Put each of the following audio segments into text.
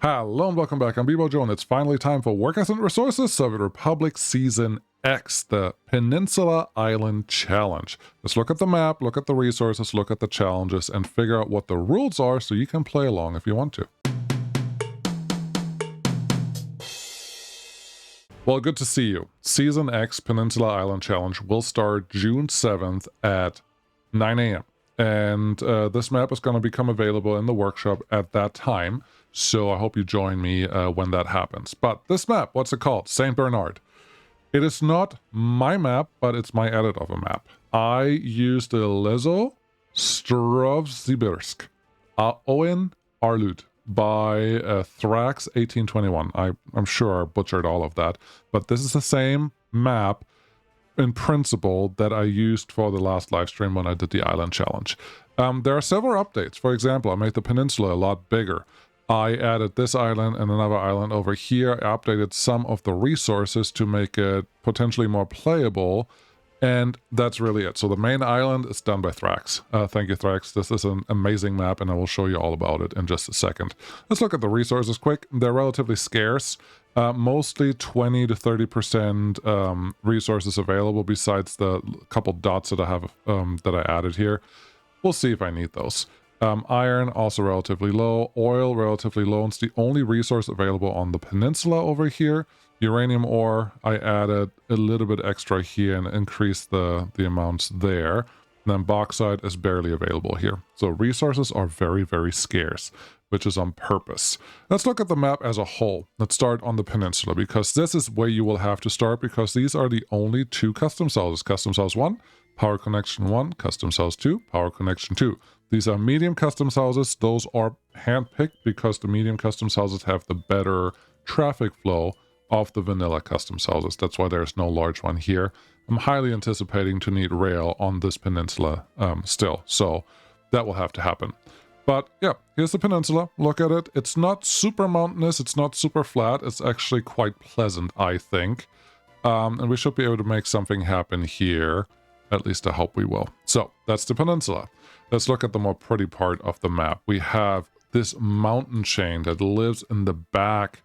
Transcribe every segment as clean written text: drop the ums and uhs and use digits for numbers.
Hello and welcome back. I'm Joe, and it's finally time for Workers and Resources Soviet Republic Season X, the Peninsula Island Challenge. Let's look at the map, look at the resources, look at the challenges, and figure out what the rules are so you can play along if you want to. Well, good to see you. Season X Peninsula Island Challenge will start June 7th at 9 a.m. And this map is going to become available in the workshop at that time. So I hope you join me when that happens. But this map, what's it called? St. Bernard. It is not my map, but it's my edit of a map. I used the Lezo Strovzibirsk Owen Arlud by Thrax 1821. I'm sure I butchered all of that. But this is the same map in principle that I used for the last live stream when I did the island challenge. There are several updates. For example, I made the peninsula a lot bigger. I added this island and another island over here. I updated some of the resources to make it potentially more playable, and that's really it. So the main island is done by Thrax. Thank you, Thrax. This is an amazing map, and I will show you all about it in just a second. Let's look at the resources quick. They're relatively scarce. Mostly 20 to 30% resources available, besides the couple dots that I have that I added here. We'll see if I need those. Iron, also relatively low. Oil, relatively low. It's the only resource available on the peninsula over here. Uranium ore, I added a little bit extra here and increased the amounts there. And then bauxite is barely available here. So resources are very, very scarce, which is on purpose. Let's look at the map as a whole. Let's start on the peninsula, because this is where you will have to start, because these are the only two customs houses. Customs house 1, power connection 1, customs house 2, power connection 2. These are medium customs houses. Those are handpicked because the medium customs houses have the better traffic flow of the vanilla customs houses. That's why there's no large one here. I'm highly anticipating to need rail on this peninsula still, so that will have to happen. But yeah, here's the peninsula. Look at it. It's not super mountainous. It's not super flat. It's actually quite pleasant, I think. And we should be able to make something happen here. At least I hope we will. So that's the peninsula. Let's look at the more pretty part of the map. We have this mountain chain that lives in the back,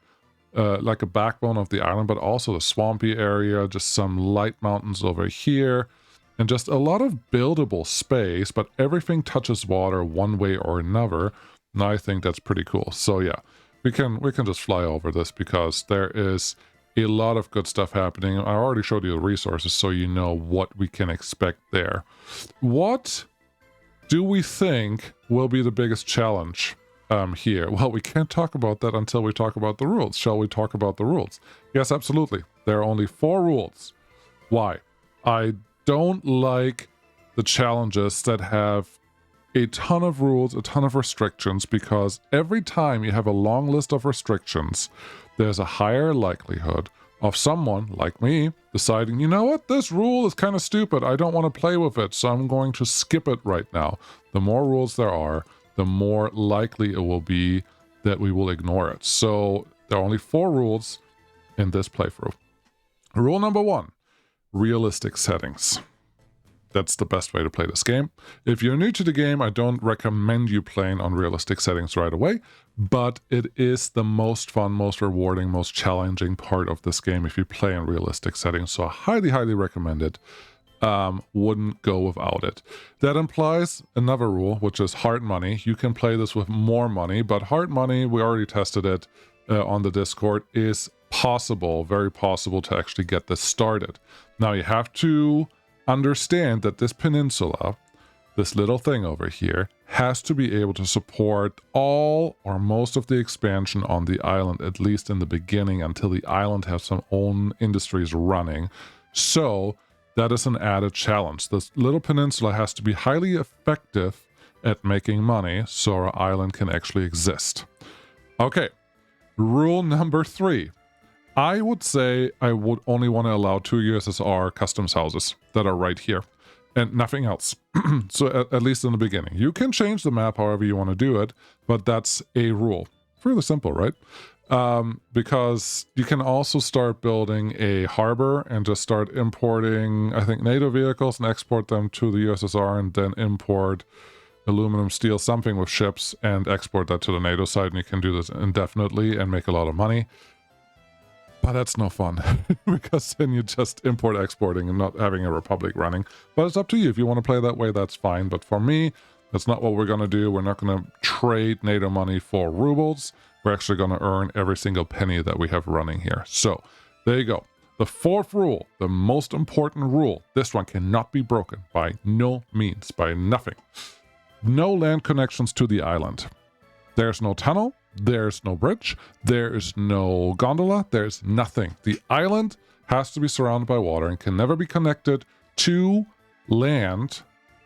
like a backbone of the island, but also the swampy area, just some light mountains over here, and just a lot of buildable space, but everything touches water one way or another, and I think that's pretty cool. So yeah, we can just fly over this because there is a lot of good stuff happening. I already showed you the resources, so you know what we can expect there. What do we think will be the biggest challenge here? Well, we can't talk about that until we talk about the rules. Shall we talk about the rules? Yes, absolutely. There are only 4 rules. Why? I don't like the challenges that have a ton of rules, a ton of restrictions, because every time you have a long list of restrictions, there's a higher likelihood of someone like me deciding, you know what, this rule is kind of stupid. I don't want to play with it, so I'm going to skip it right now. The more rules there are, the more likely it will be that we will ignore it. So there are only 4 rules in this playthrough. Rule number 1, realistic settings. That's the best way to play this game. If you're new to the game, I don't recommend you playing on realistic settings right away, but it is the most fun, most rewarding, most challenging part of this game if you play in realistic settings. So I highly, highly recommend it. Wouldn't go without it. That implies another rule, which is hard money. You can play this with more money, but hard money, we already tested it on the Discord, is possible, very possible to actually get this started. Now you have to understand that this peninsula, this little thing over here, has to be able to support all or most of the expansion on the island, at least in the beginning, until the island has some own industries running. So that is an added challenge. This little peninsula has to be highly effective at making money so our island can actually exist. Okay, rule number 3. I would say I would only want to allow 2 USSR customs houses that are right here and nothing else. So at least in the beginning. You can change the map however you want to do it, but that's a rule. Really simple, right? Because you can also start building a harbor and just start importing, I think, NATO vehicles and export them to the USSR, and then import aluminum, steel, something with ships, and export that to the NATO side, and you can do this indefinitely and make a lot of money. But that's no fun, because then you just import exporting and not having a republic running. But it's up to you. If you want to play that way, that's fine. But for me, that's not what we're going to do. We're not going to trade NATO money for rubles. We're actually going to earn every single penny that we have running here. So there you go. The fourth rule, the most important rule, this one cannot be broken by no means, by nothing. No land connections to the island. There's no tunnel. There's no bridge, there is no gondola, there's nothing. The island has to be surrounded by water and can never be connected to land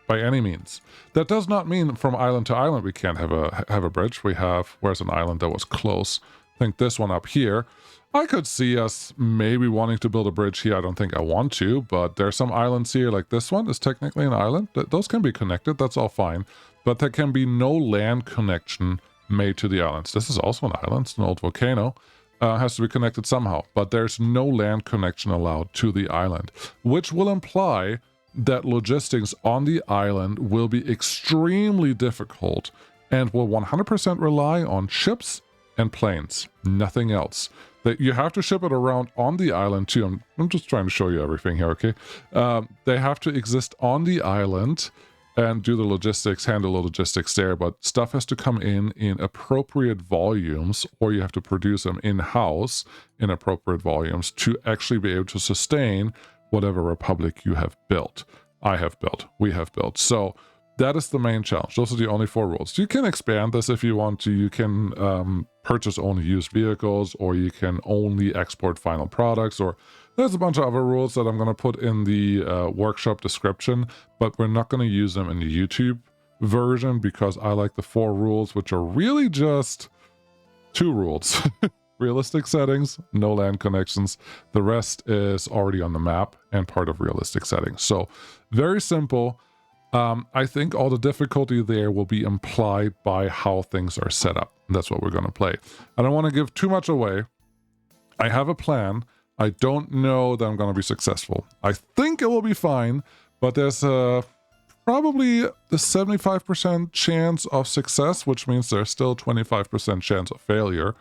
by any means. That does not mean from island to island we can't have a bridge. We have, where's an island that was close? I think this one up here. I could see us maybe wanting to build a bridge here. I don't think I want to, but there's some islands here, like this one is technically an island. Those can be connected, that's all fine. But there can be no land connection made to the islands. This is also an island, it's an old volcano. Has to be connected somehow, but there's no land connection allowed to the island, which will imply that logistics on the island will be extremely difficult and will 100% rely on ships and planes, nothing else. That you have to ship it around on the island too. I'm just trying to show you everything here, okay? They have to exist on the island and do the logistics, handle the logistics there, but stuff has to come in appropriate volumes, or you have to produce them in-house in appropriate volumes to actually be able to sustain whatever republic you have built. I have built, we have built. So that is the main challenge. Those are the only 4 rules. You can expand this if you want to. You can purchase only used vehicles, or you can only export final products, or there's a bunch of other rules that I'm going to put in the workshop description, but we're not going to use them in the YouTube version because I like the 4 rules, which are really just 2 rules. Realistic settings, no land connections. The rest is already on the map and part of realistic settings. So very simple. I think all the difficulty there will be implied by how things are set up. That's what we're going to play. I don't want to give too much away. I have a plan. I don't know that I'm going to be successful. I think it will be fine, but there's probably the 75% chance of success, which means there's still 25% chance of failure.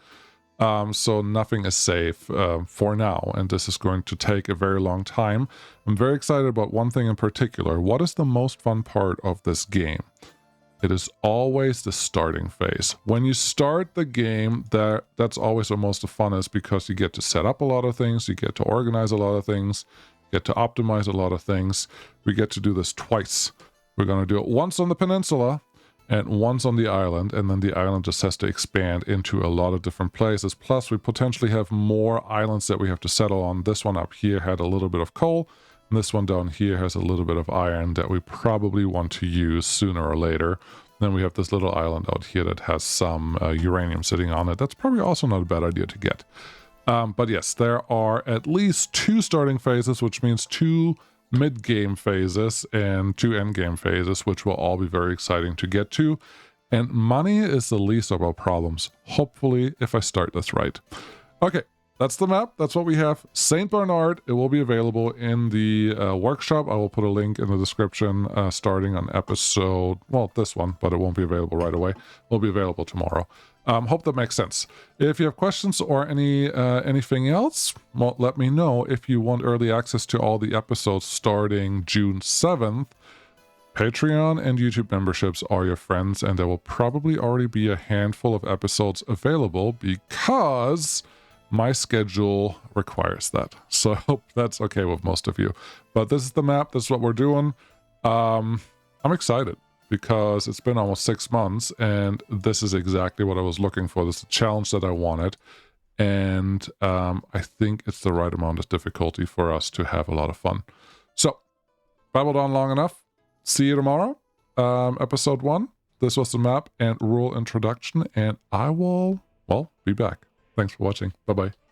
So nothing is safe for now, and this is going to take a very long time. I'm very excited about one thing in particular. What is the most fun part of this game? It is always the starting phase. When you start the game, that's always the most fun, is because you get to set up a lot of things, you get to organize a lot of things, you get to optimize a lot of things. We get to do this twice. We're going to do it once on the peninsula and once on the island, and then the island just has to expand into a lot of different places. Plus, we potentially have more islands that we have to settle on. This one up here had a little bit of coal, and this one down here has a little bit of iron that we probably want to use sooner or later. Then we have this little island out here that has some uranium sitting on it. That's probably also not a bad idea to get. But yes, there are at least 2 starting phases, which means 2 mid-game phases and 2 end-game phases, which will all be very exciting to get to. And money is the least of our problems, hopefully, if I start this right. Okay, that's the map. That's what we have. St. Bernard, it will be available in the workshop. I will put a link in the description starting on episode, well, this one, but it won't be available right away. It will be available tomorrow. Hope that makes sense. If you have questions or anything else, well, let me know. If you want early access to all the episodes starting June 7th, Patreon and YouTube memberships are your friends, and there will probably already be a handful of episodes available because my schedule requires that. So I hope that's okay with most of you. But this is the map. This is what we're doing. I'm excited, because it's been almost 6 months, and this is exactly what I was looking for. This is the challenge that I wanted, and I think it's the right amount of difficulty for us to have a lot of fun. So, babbled on long enough. See you tomorrow. Episode 1. This was the map and rule introduction, and I will, well, be back. Thanks for watching. Bye-bye.